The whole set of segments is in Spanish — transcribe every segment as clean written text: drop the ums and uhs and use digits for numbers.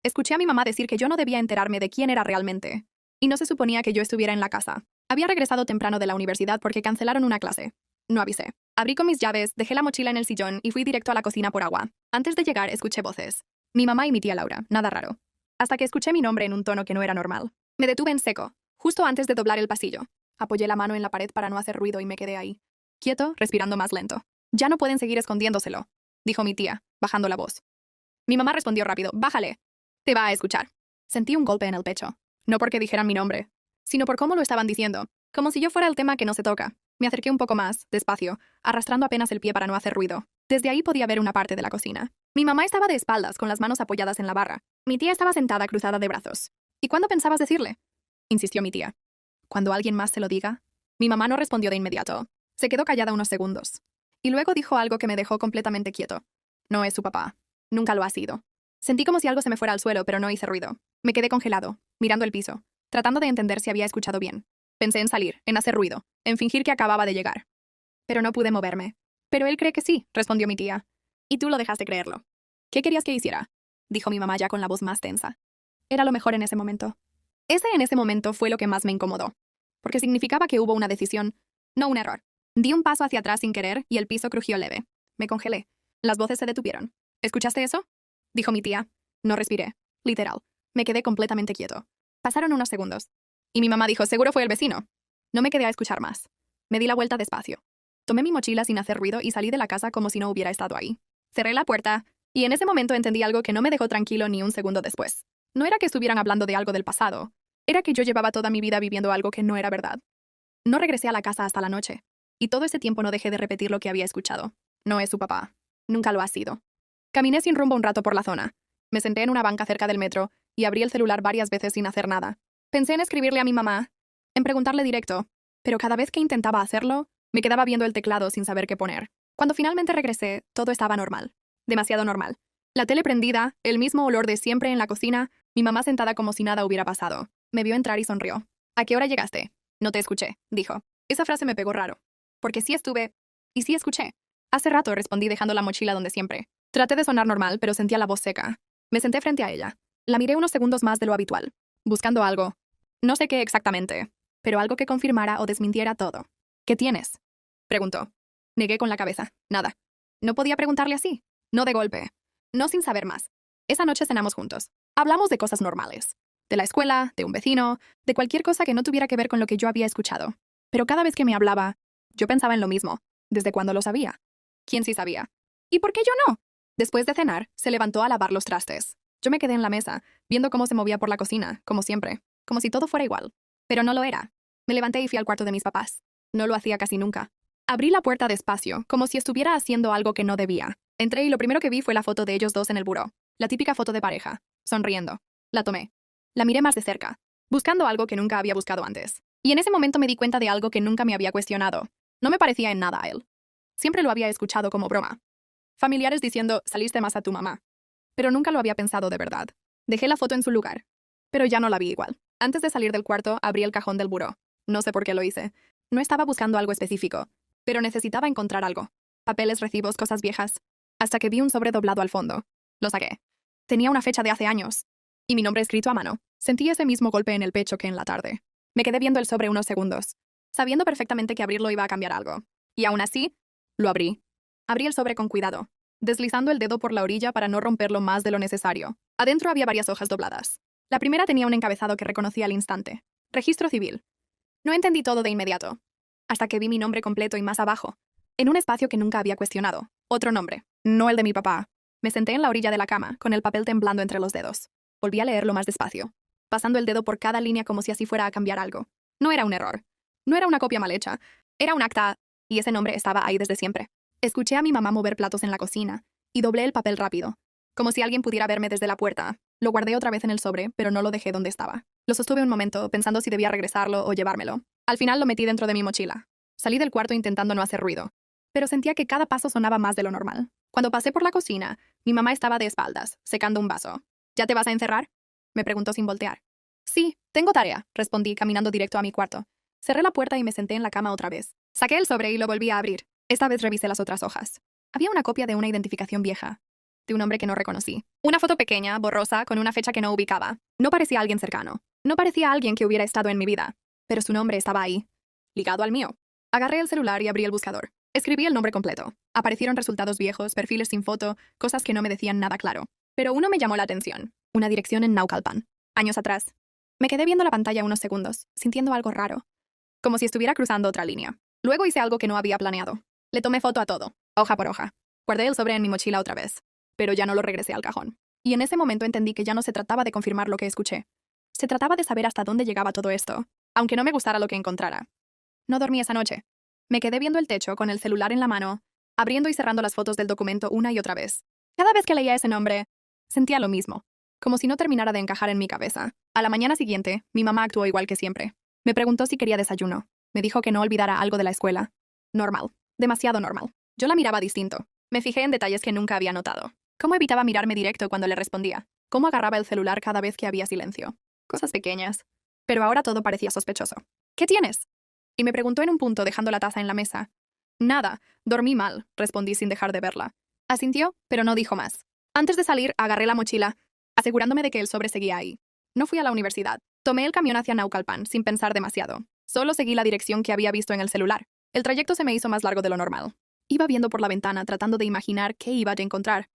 Escuché a mi mamá decir que yo no debía enterarme de quién era realmente. Y no se suponía que yo estuviera en la casa. Había regresado temprano de la universidad porque cancelaron una clase. No avisé. Abrí con mis llaves, dejé la mochila en el sillón y fui directo a la cocina por agua. Antes de llegar, escuché voces. Mi mamá y mi tía Laura, nada raro. Hasta que escuché mi nombre en un tono que no era normal. Me detuve en seco, justo antes de doblar el pasillo. Apoyé la mano en la pared para no hacer ruido y me quedé ahí. Quieto, respirando más lento. Ya no pueden seguir escondiéndoselo, dijo mi tía, bajando la voz. Mi mamá respondió rápido, bájale. Te va a escuchar. Sentí un golpe en el pecho. No porque dijeran mi nombre, sino por cómo lo estaban diciendo, como si yo fuera el tema que no se toca. Me acerqué un poco más, despacio, arrastrando apenas el pie para no hacer ruido. Desde ahí podía ver una parte de la cocina. Mi mamá estaba de espaldas, con las manos apoyadas en la barra. Mi tía estaba sentada cruzada de brazos. ¿Y cuándo pensabas decirle? Insistió mi tía. ¿Cuando alguien más se lo diga? Mi mamá no respondió de inmediato. Se quedó callada unos segundos. Y luego dijo algo que me dejó completamente quieto. No es su papá. Nunca lo ha sido. Sentí como si algo se me fuera al suelo, pero no hice ruido. Me quedé congelado, mirando el piso, tratando de entender si había escuchado bien. Pensé en salir, en hacer ruido, en fingir que acababa de llegar. Pero no pude moverme. Pero él cree que sí, respondió mi tía. Y tú lo dejaste creerlo. ¿Qué querías que hiciera? Dijo mi mamá ya con la voz más tensa. Era lo mejor en ese momento. Ese en ese momento fue lo que más me incomodó. Porque significaba que hubo una decisión, no un error. Di un paso hacia atrás sin querer y el piso crujió leve. Me congelé. Las voces se detuvieron. ¿Escuchaste eso? Dijo mi tía. No respiré. Literal. Me quedé completamente quieto. Pasaron unos segundos. Y mi mamá dijo, seguro fue el vecino. No me quedé a escuchar más. Me di la vuelta despacio. Tomé mi mochila sin hacer ruido y salí de la casa como si no hubiera estado ahí. Cerré la puerta, y en ese momento entendí algo que no me dejó tranquilo ni un segundo después. No era que estuvieran hablando de algo del pasado. Era que yo llevaba toda mi vida viviendo algo que no era verdad. No regresé a la casa hasta la noche. Y todo ese tiempo no dejé de repetir lo que había escuchado. No es su papá. Nunca lo ha sido. Caminé sin rumbo un rato por la zona. Me senté en una banca cerca del metro y abrí el celular varias veces sin hacer nada. Pensé en escribirle a mi mamá, en preguntarle directo, pero cada vez que intentaba hacerlo, me quedaba viendo el teclado sin saber qué poner. Cuando finalmente regresé, todo estaba normal. Demasiado normal. La tele prendida, el mismo olor de siempre en la cocina, mi mamá sentada como si nada hubiera pasado. Me vio entrar y sonrió. ¿A qué hora llegaste? No te escuché, dijo. Esa frase me pegó raro. Porque sí estuve, y sí escuché. Hace rato respondí dejando la mochila donde siempre. Traté de sonar normal, pero sentía la voz seca. Me senté frente a ella. La miré unos segundos más de lo habitual, buscando algo. No sé qué exactamente, pero algo que confirmara o desmintiera todo. ¿Qué tienes? Preguntó. Negué con la cabeza. Nada. No podía preguntarle así. No de golpe. No sin saber más. Esa noche cenamos juntos. Hablamos de cosas normales. De la escuela, de un vecino, de cualquier cosa que no tuviera que ver con lo que yo había escuchado. Pero cada vez que me hablaba, yo pensaba en lo mismo. ¿Desde cuándo lo sabía? ¿Quién sí sabía? ¿Y por qué yo no? Después de cenar, se levantó a lavar los trastes. Yo me quedé en la mesa, viendo cómo se movía por la cocina, como siempre, como si todo fuera igual. Pero no lo era. Me levanté y fui al cuarto de mis papás. No lo hacía casi nunca. Abrí la puerta despacio, como si estuviera haciendo algo que no debía. Entré y lo primero que vi fue la foto de ellos dos en el buró. La típica foto de pareja, sonriendo. La tomé. La miré más de cerca, buscando algo que nunca había buscado antes. Y en ese momento me di cuenta de algo que nunca me había cuestionado. No me parecía en nada a él. Siempre lo había escuchado como broma. Familiares diciendo, saliste más a tu mamá. Pero nunca lo había pensado de verdad. Dejé la foto en su lugar. Pero ya no la vi igual. Antes de salir del cuarto, abrí el cajón del buró. No sé por qué lo hice. No estaba buscando algo específico, pero necesitaba encontrar algo. Papeles, recibos, cosas viejas. Hasta que vi un sobre doblado al fondo. Lo saqué. Tenía una fecha de hace años. Y mi nombre escrito a mano. Sentí ese mismo golpe en el pecho que en la tarde. Me quedé viendo el sobre unos segundos, sabiendo perfectamente que abrirlo iba a cambiar algo. Y aún así, lo abrí. Abrí el sobre con cuidado, deslizando el dedo por la orilla para no romperlo más de lo necesario. Adentro había varias hojas dobladas. La primera tenía un encabezado que reconocí al instante. Registro civil. No entendí todo de inmediato, hasta que vi mi nombre completo y más abajo, en un espacio que nunca había cuestionado. Otro nombre, no el de mi papá. Me senté en la orilla de la cama, con el papel temblando entre los dedos. Volví a leerlo más despacio, pasando el dedo por cada línea como si así fuera a cambiar algo. No era un error. No era una copia mal hecha. Era un acta, y ese nombre estaba ahí desde siempre. Escuché a mi mamá mover platos en la cocina, y doblé el papel rápido, como si alguien pudiera verme desde la puerta. Lo guardé otra vez en el sobre, pero no lo dejé donde estaba. Lo sostuve un momento, pensando si debía regresarlo o llevármelo. Al final lo metí dentro de mi mochila. Salí del cuarto intentando no hacer ruido, pero sentía que cada paso sonaba más de lo normal. Cuando pasé por la cocina, mi mamá estaba de espaldas, secando un vaso. ¿Ya te vas a encerrar?, me preguntó sin voltear. Sí, tengo tarea, respondí, caminando directo a mi cuarto. Cerré la puerta y me senté en la cama otra vez. Saqué el sobre y lo volví a abrir. Esta vez revisé las otras hojas. Había una copia de una identificación vieja. de un hombre que no reconocí. Una foto pequeña, borrosa, con una fecha que no ubicaba. No parecía alguien cercano. No parecía alguien que hubiera estado en mi vida. Pero su nombre estaba ahí, ligado al mío. Agarré el celular y abrí el buscador. Escribí el nombre completo. Aparecieron resultados viejos, perfiles sin foto, cosas que no me decían nada claro. Pero uno me llamó la atención. Una dirección en Naucalpan. Años atrás. Me quedé viendo la pantalla unos segundos, sintiendo algo raro. Como si estuviera cruzando otra línea. Luego hice algo que no había planeado. Le tomé foto a todo, hoja por hoja. Guardé el sobre en mi mochila otra vez. Pero ya no lo regresé al cajón. Y en ese momento entendí que ya no se trataba de confirmar lo que escuché. Se trataba de saber hasta dónde llegaba todo esto, aunque no me gustara lo que encontrara. No dormí esa noche. Me quedé viendo el techo con el celular en la mano, abriendo y cerrando las fotos del documento una y otra vez. Cada vez que leía ese nombre, sentía lo mismo, como si no terminara de encajar en mi cabeza. A la mañana siguiente, mi mamá actuó igual que siempre. Me preguntó si quería desayuno. Me dijo que no olvidara algo de la escuela. Normal. Demasiado normal. Yo la miraba distinto. Me fijé en detalles que nunca había notado. Cómo evitaba mirarme directo cuando le respondía. Cómo agarraba el celular cada vez que había silencio. Cosas pequeñas. Pero ahora todo parecía sospechoso. ¿Qué tienes? Y me preguntó en un punto dejando la taza en la mesa. Nada, dormí mal, respondí sin dejar de verla. Asintió, pero no dijo más. Antes de salir, agarré la mochila, asegurándome de que el sobre seguía ahí. No fui a la universidad. Tomé el camión hacia Naucalpan, sin pensar demasiado. Solo seguí la dirección que había visto en el celular. El trayecto se me hizo más largo de lo normal. Iba viendo por la ventana, tratando de imaginar qué iba a encontrar.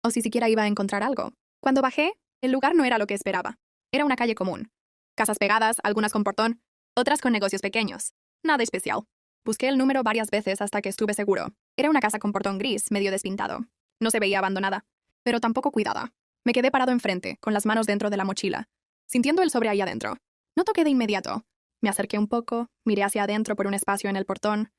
O si siquiera iba a encontrar algo. Cuando bajé, el lugar no era lo que esperaba. Era una calle común. Casas pegadas, algunas con portón, otras con negocios pequeños. Nada especial. Busqué el número varias veces hasta que estuve seguro. Era una casa con portón gris, medio despintado. No se veía abandonada, pero tampoco cuidada. Me quedé parado enfrente, con las manos dentro de la mochila, sintiendo el sobre ahí adentro. No toqué de inmediato. Me acerqué un poco, miré hacia adentro por un espacio en el portón,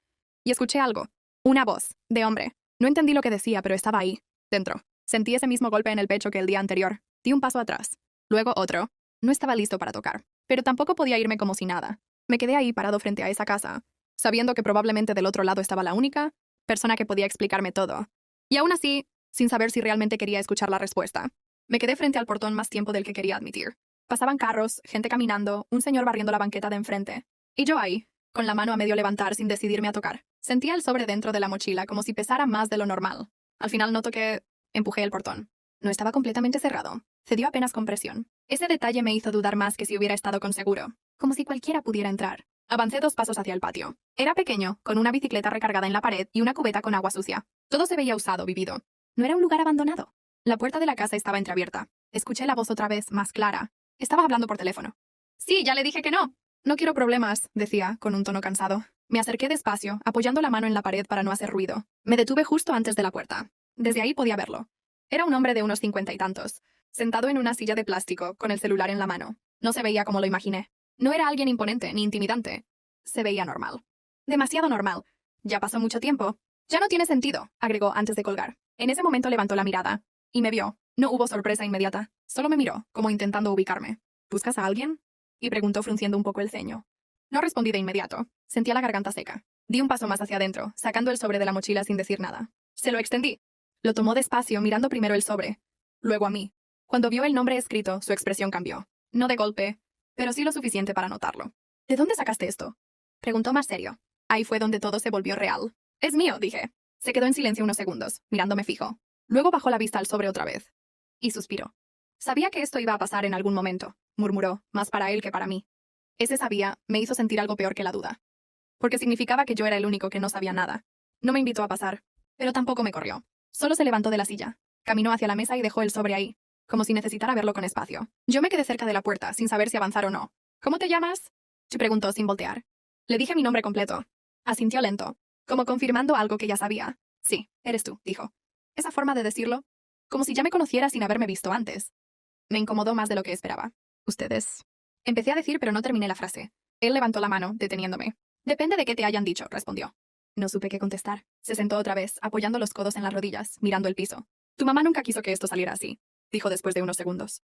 y escuché algo. Una voz, de hombre. No entendí lo que decía, pero estaba ahí, dentro. Sentí ese mismo golpe en el pecho que el día anterior. Di un paso atrás. Luego otro. No estaba listo para tocar, pero tampoco podía irme como si nada. Me quedé ahí parado frente a esa casa, sabiendo que probablemente del otro lado estaba la única persona que podía explicarme todo. Y aún así, sin saber si realmente quería escuchar la respuesta. Me quedé frente al portón más tiempo del que quería admitir. Pasaban carros, gente caminando, un señor barriendo la banqueta de enfrente. Y yo ahí, con la mano a medio levantar sin decidirme a tocar. Sentía el sobre dentro de la mochila como si pesara más de lo normal. Al final noto que empujé el portón. No estaba completamente cerrado. Cedió apenas con presión. Ese detalle me hizo dudar más que si hubiera estado con seguro. Como si cualquiera pudiera entrar. Avancé 2 pasos hacia el patio. Era pequeño, con una bicicleta recargada en la pared y una cubeta con agua sucia. Todo se veía usado, vivido. No era un lugar abandonado. La puerta de la casa estaba entreabierta. Escuché la voz otra vez, más clara. Estaba hablando por teléfono. Sí, ya le dije que no. No quiero problemas, decía, con un tono cansado. Me acerqué despacio, apoyando la mano en la pared para no hacer ruido. Me detuve justo antes de la puerta. Desde ahí podía verlo. Era un hombre de unos 50 y tantos, sentado en una silla de plástico, con el celular en la mano. No se veía como lo imaginé. No era alguien imponente ni intimidante. Se veía normal. Demasiado normal. Ya pasó mucho tiempo. Ya no tiene sentido, agregó antes de colgar. En ese momento levantó la mirada. Y me vio. No hubo sorpresa inmediata. Solo me miró, como intentando ubicarme. ¿Buscas a alguien? Y preguntó frunciendo un poco el ceño. No respondí de inmediato. Sentía la garganta seca. Di un paso más hacia adentro, sacando el sobre de la mochila sin decir nada. Se lo extendí. Lo tomó despacio, mirando primero el sobre, luego a mí. Cuando vio el nombre escrito, su expresión cambió. No de golpe, pero sí lo suficiente para notarlo. ¿De dónde sacaste esto? Preguntó más serio. Ahí fue donde todo se volvió real. Es mío, dije. Se quedó en silencio unos segundos, mirándome fijo. Luego bajó la vista al sobre otra vez. Y suspiró. Sabía que esto iba a pasar en algún momento, murmuró, más para él que para mí. Ese sabía me hizo sentir algo peor que la duda. Porque significaba que yo era el único que no sabía nada. No me invitó a pasar, pero tampoco me corrió. Solo se levantó de la silla. Caminó hacia la mesa y dejó el sobre ahí, como si necesitara verlo con espacio. Yo me quedé cerca de la puerta, sin saber si avanzar o no. ¿Cómo te llamas? Se preguntó sin voltear. Le dije mi nombre completo. Asintió lento, como confirmando algo que ya sabía. Sí, eres tú, dijo. Esa forma de decirlo, como si ya me conociera sin haberme visto antes. Me incomodó más de lo que esperaba. Ustedes. Empecé a decir, pero no terminé la frase. Él levantó la mano, deteniéndome. Depende de qué te hayan dicho, respondió. No supe qué contestar. Se sentó otra vez, apoyando los codos en las rodillas, mirando el piso. Tu mamá nunca quiso que esto saliera así, dijo después de unos segundos.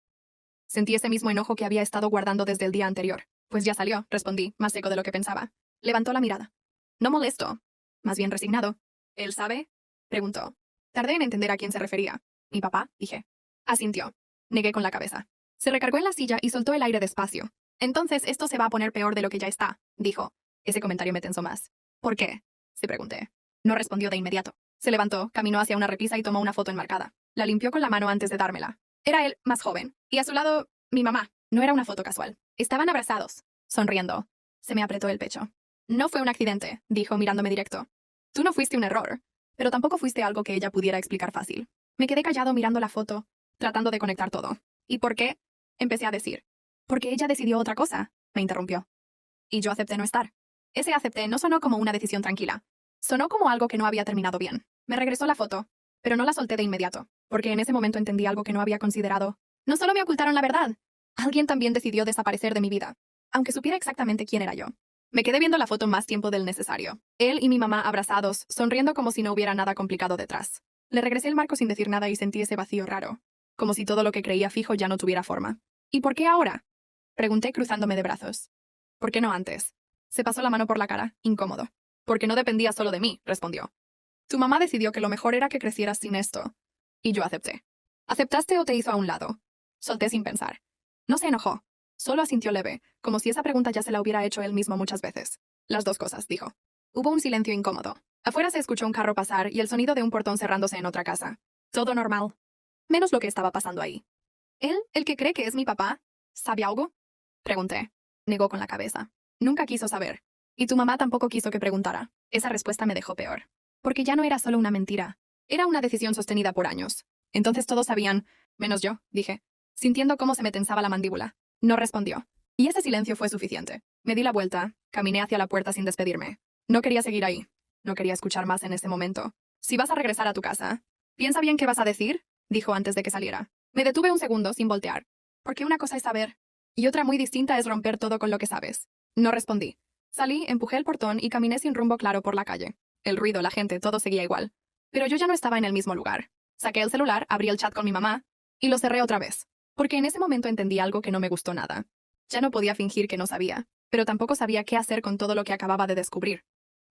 Sentí ese mismo enojo que había estado guardando desde el día anterior. Pues ya salió, respondí, más seco de lo que pensaba. Levantó la mirada. No molesto. Más bien resignado. ¿Él sabe? Preguntó. Tardé en entender a quién se refería. ¿Mi papá? Dije. Asintió. Negué con la cabeza. Se recargó en la silla y soltó el aire despacio. Entonces esto se va a poner peor de lo que ya está, dijo. Ese comentario me tensó más. ¿Por qué? Se pregunté. No respondió de inmediato. Se levantó, caminó hacia una repisa y tomó una foto enmarcada. La limpió con la mano antes de dármela. Era él, más joven, y a su lado, mi mamá. No era una foto casual. Estaban abrazados, sonriendo. Se me apretó el pecho. No fue un accidente, dijo mirándome directo. Tú no fuiste un error, pero tampoco fuiste algo que ella pudiera explicar fácil. Me quedé callado mirando la foto, tratando de conectar todo. ¿Y por qué? Empecé a decir. Porque ella decidió otra cosa, me interrumpió. Y yo acepté no estar. Ese acepté no sonó como una decisión tranquila. Sonó como algo que no había terminado bien. Me regresó la foto, pero no la solté de inmediato, porque en ese momento entendí algo que no había considerado. No solo me ocultaron la verdad, alguien también decidió desaparecer de mi vida, aunque supiera exactamente quién era yo. Me quedé viendo la foto más tiempo del necesario. Él y mi mamá abrazados, sonriendo como si no hubiera nada complicado detrás. Le regresé el marco sin decir nada y sentí ese vacío raro, como si todo lo que creía fijo ya no tuviera forma. ¿Y por qué ahora? Pregunté cruzándome de brazos. ¿Por qué no antes? Se pasó la mano por la cara, incómodo. Porque no dependía solo de mí, respondió. Tu mamá decidió que lo mejor era que crecieras sin esto. Y yo acepté. ¿Aceptaste o te hizo a un lado? Solté sin pensar. No se enojó. Solo asintió leve, como si esa pregunta ya se la hubiera hecho él mismo muchas veces. Las dos cosas, dijo. Hubo un silencio incómodo. Afuera se escuchó un carro pasar y el sonido de un portón cerrándose en otra casa. Todo normal. Menos lo que estaba pasando ahí. ¿Él, el que cree que es mi papá, sabe algo? Pregunté. Negó con la cabeza. Nunca quiso saber. Y tu mamá tampoco quiso que preguntara. Esa respuesta me dejó peor. Porque ya no era solo una mentira. Era una decisión sostenida por años. Entonces todos sabían, menos yo, dije, sintiendo cómo se me tensaba la mandíbula. No respondió. Y ese silencio fue suficiente. Me di la vuelta, caminé hacia la puerta sin despedirme. No quería seguir ahí. No quería escuchar más en ese momento. Si vas a regresar a tu casa, piensa bien qué vas a decir, dijo antes de que saliera. Me detuve un segundo sin voltear. Porque una cosa es saber, y otra muy distinta es romper todo con lo que sabes. No respondí. Salí, empujé el portón y caminé sin rumbo claro por la calle. El ruido, la gente, todo seguía igual. Pero yo ya no estaba en el mismo lugar. Saqué el celular, abrí el chat con mi mamá y lo cerré otra vez. Porque en ese momento entendí algo que no me gustó nada. Ya no podía fingir que no sabía, pero tampoco sabía qué hacer con todo lo que acababa de descubrir.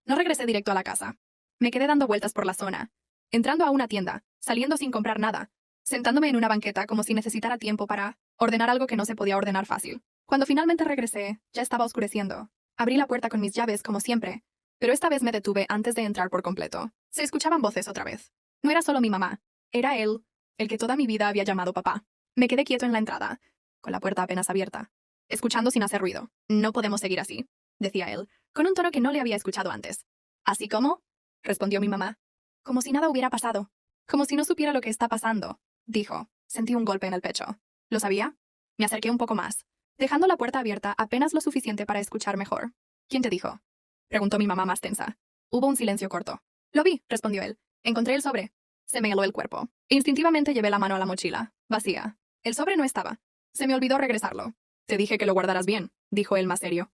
No regresé directo a la casa. Me quedé dando vueltas por la zona, entrando a una tienda, saliendo sin comprar nada, sentándome en una banqueta como si necesitara tiempo para ordenar algo que no se podía ordenar fácil. Cuando finalmente regresé, ya estaba oscureciendo. Abrí la puerta con mis llaves como siempre, pero esta vez me detuve antes de entrar por completo. Se escuchaban voces otra vez. No era solo mi mamá, era él, el que toda mi vida había llamado papá. Me quedé quieto en la entrada, con la puerta apenas abierta, escuchando sin hacer ruido. No podemos seguir así, decía él, con un tono que no le había escuchado antes. ¿Así como? Respondió mi mamá. Como si nada hubiera pasado. Como si no supiera lo que está pasando, dijo. Sentí un golpe en el pecho. ¿Lo sabía? Me acerqué un poco más, dejando la puerta abierta apenas lo suficiente para escuchar mejor. ¿Quién te dijo? Preguntó mi mamá más tensa. Hubo un silencio corto. Lo vi, respondió él. Encontré el sobre. Se me heló el cuerpo. Instintivamente llevé la mano a la mochila. Vacía. El sobre no estaba. Se me olvidó regresarlo. Te dije que lo guardaras bien, dijo él más serio.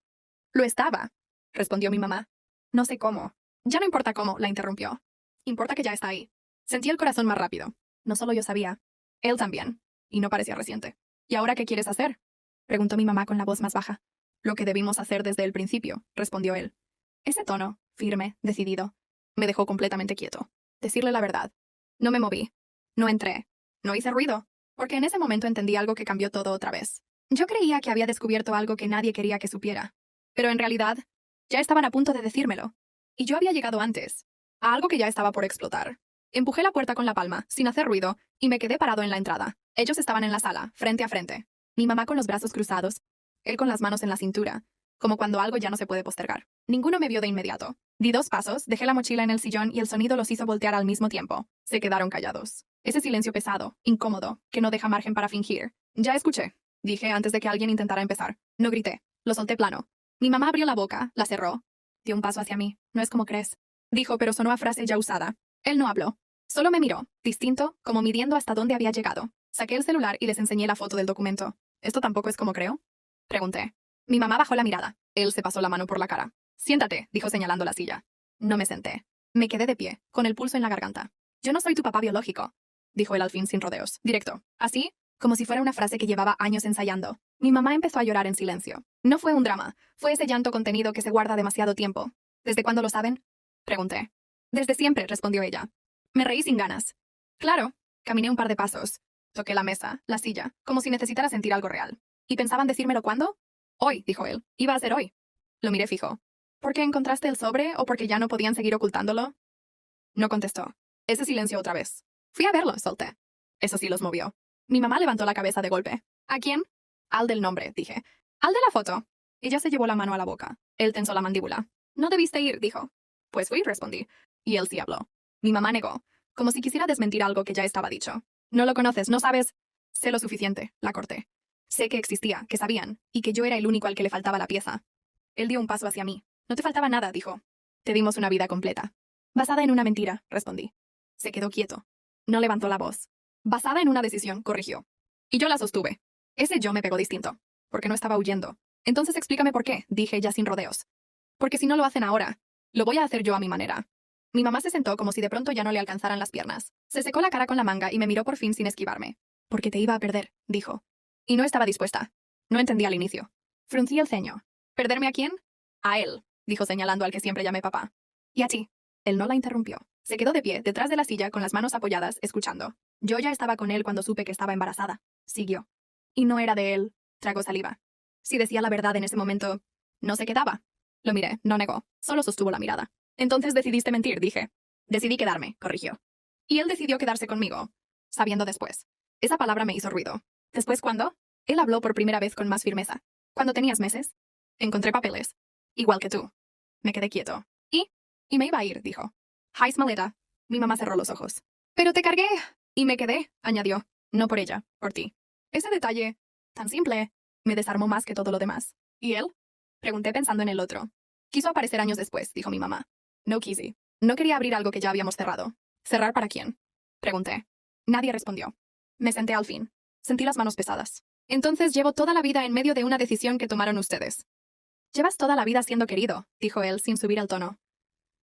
Lo estaba, respondió mi mamá. No sé cómo. Ya no importa cómo, la interrumpió. Importa que ya está ahí. Sentí el corazón más rápido. No solo yo sabía. Él también. Y no parecía reciente. ¿Y ahora qué quieres hacer? Preguntó mi mamá con la voz más baja. Lo que debimos hacer desde el principio, respondió él. Ese tono, firme, decidido, me dejó completamente quieto. Decirle la verdad. No me moví. No entré. No hice ruido. Porque en ese momento entendí algo que cambió todo otra vez. Yo creía que había descubierto algo que nadie quería que supiera. Pero en realidad, ya estaban a punto de decírmelo. Y yo había llegado antes, a algo que ya estaba por explotar. Empujé la puerta con la palma, sin hacer ruido, y me quedé parado en la entrada. Ellos estaban en la sala, frente a frente. Mi mamá con los brazos cruzados, él con las manos en la cintura, como cuando algo ya no se puede postergar. Ninguno me vio de inmediato. Di 2 pasos, dejé la mochila en el sillón y el sonido los hizo voltear al mismo tiempo. Se quedaron callados. Ese silencio pesado, incómodo, que no deja margen para fingir. Ya escuché, dije antes de que alguien intentara empezar. No grité. Lo solté plano. Mi mamá abrió la boca, la cerró. Dio un paso hacia mí. No es como crees. Dijo, pero sonó a frase ya usada. Él no habló. Solo me miró, distinto, como midiendo hasta dónde había llegado. Saqué el celular y les enseñé la foto del documento. ¿Esto tampoco es como creo? Pregunté. Mi mamá bajó la mirada. Él se pasó la mano por la cara. Siéntate, dijo señalando la silla. No me senté. Me quedé de pie, con el pulso en la garganta. Yo no soy tu papá biológico, dijo él al fin sin rodeos, directo. Así, como si fuera una frase que llevaba años ensayando. Mi mamá empezó a llorar en silencio. No fue un drama, fue ese llanto contenido que se guarda demasiado tiempo. ¿Desde cuándo lo saben? Pregunté. Desde siempre, respondió ella. Me reí sin ganas. Claro, caminé un par de pasos. Toqué la mesa, la silla, como si necesitara sentir algo real. ¿Y pensaban decírmelo cuándo? Hoy, dijo él. Iba a ser hoy. Lo miré fijo. ¿Por qué encontraste el sobre o porque ya no podían seguir ocultándolo? No contestó. Ese silencio otra vez. Fui a verlo, solté. Eso sí los movió. Mi mamá levantó la cabeza de golpe. ¿A quién? Al del nombre, dije. Al de la foto. Ella se llevó la mano a la boca. Él tensó la mandíbula. No debiste ir, dijo. Pues fui, respondí. Y él sí habló. Mi mamá negó, como si quisiera desmentir algo que ya estaba dicho. No lo conoces, no sabes. Sé lo suficiente, la corté. Sé que existía, que sabían, y que yo era el único al que le faltaba la pieza. Él dio un paso hacia mí. No te faltaba nada, dijo. Te dimos una vida completa. Basada en una mentira, respondí. Se quedó quieto. No levantó la voz. Basada en una decisión, corrigió. Y yo la sostuve. Ese yo me pegó distinto, porque no estaba huyendo. Entonces explícame por qué, dije ya sin rodeos. Porque si no lo hacen ahora, lo voy a hacer yo a mi manera. Mi mamá se sentó como si de pronto ya no le alcanzaran las piernas. Se secó la cara con la manga y me miró por fin sin esquivarme. Porque te iba a perder, dijo. Y no estaba dispuesta. No entendí al inicio. Fruncí el ceño. ¿Perderme a quién? A él, dijo señalando al que siempre llamé papá. ¿Y a ti? Él no la interrumpió. Se quedó de pie, detrás de la silla, con las manos apoyadas, escuchando. Yo ya estaba con él cuando supe que estaba embarazada. Siguió. Y no era de él. Tragó saliva. Si decía la verdad en ese momento, no se quedaba. Lo miré, no negó, solo sostuvo la mirada. Entonces decidiste mentir, dije. Decidí quedarme, corrigió. Y él decidió quedarse conmigo, sabiendo después. Esa palabra me hizo ruido. ¿Después cuándo? Él habló por primera vez con más firmeza. ¿Cuándo tenías meses? Encontré papeles. Igual que tú. Me quedé quieto. Y me iba a ir, dijo. Hais maleta. Mi mamá cerró los ojos. Pero te cargué. Y me quedé, añadió. No por ella, por ti. Ese detalle, tan simple, me desarmó más que todo lo demás. ¿Y él? Pregunté pensando en el otro. Quiso aparecer años después, dijo mi mamá. No quise. No quería abrir algo que ya habíamos cerrado. ¿Cerrar para quién? Pregunté. Nadie respondió. Me senté al fin. Sentí las manos pesadas. Entonces llevo toda la vida en medio de una decisión que tomaron ustedes. Llevas toda la vida siendo querido, dijo él sin subir el tono.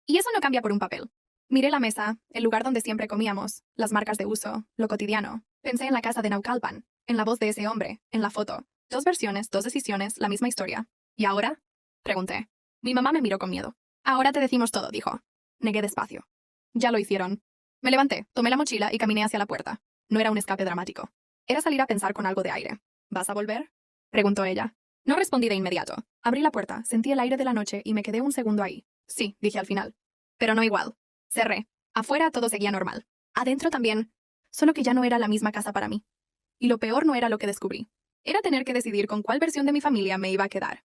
Y eso no cambia por un papel. Miré la mesa, el lugar donde siempre comíamos, las marcas de uso, lo cotidiano. Pensé en la casa de Naucalpan, en la voz de ese hombre, en la foto. 2 versiones, 2 decisiones, la misma historia. ¿Y ahora? Pregunté. Mi mamá me miró con miedo. Ahora te decimos todo, dijo. Negué despacio. Ya lo hicieron. Me levanté, tomé la mochila y caminé hacia la puerta. No era un escape dramático. Era salir a pensar con algo de aire. ¿Vas a volver? Preguntó ella. No respondí de inmediato. Abrí la puerta, sentí el aire de la noche y me quedé un segundo ahí. Sí, dije al final. Pero no igual. Cerré. Afuera todo seguía normal. Adentro también. Solo que ya no era la misma casa para mí. Y lo peor no era lo que descubrí. Era tener que decidir con cuál versión de mi familia me iba a quedar.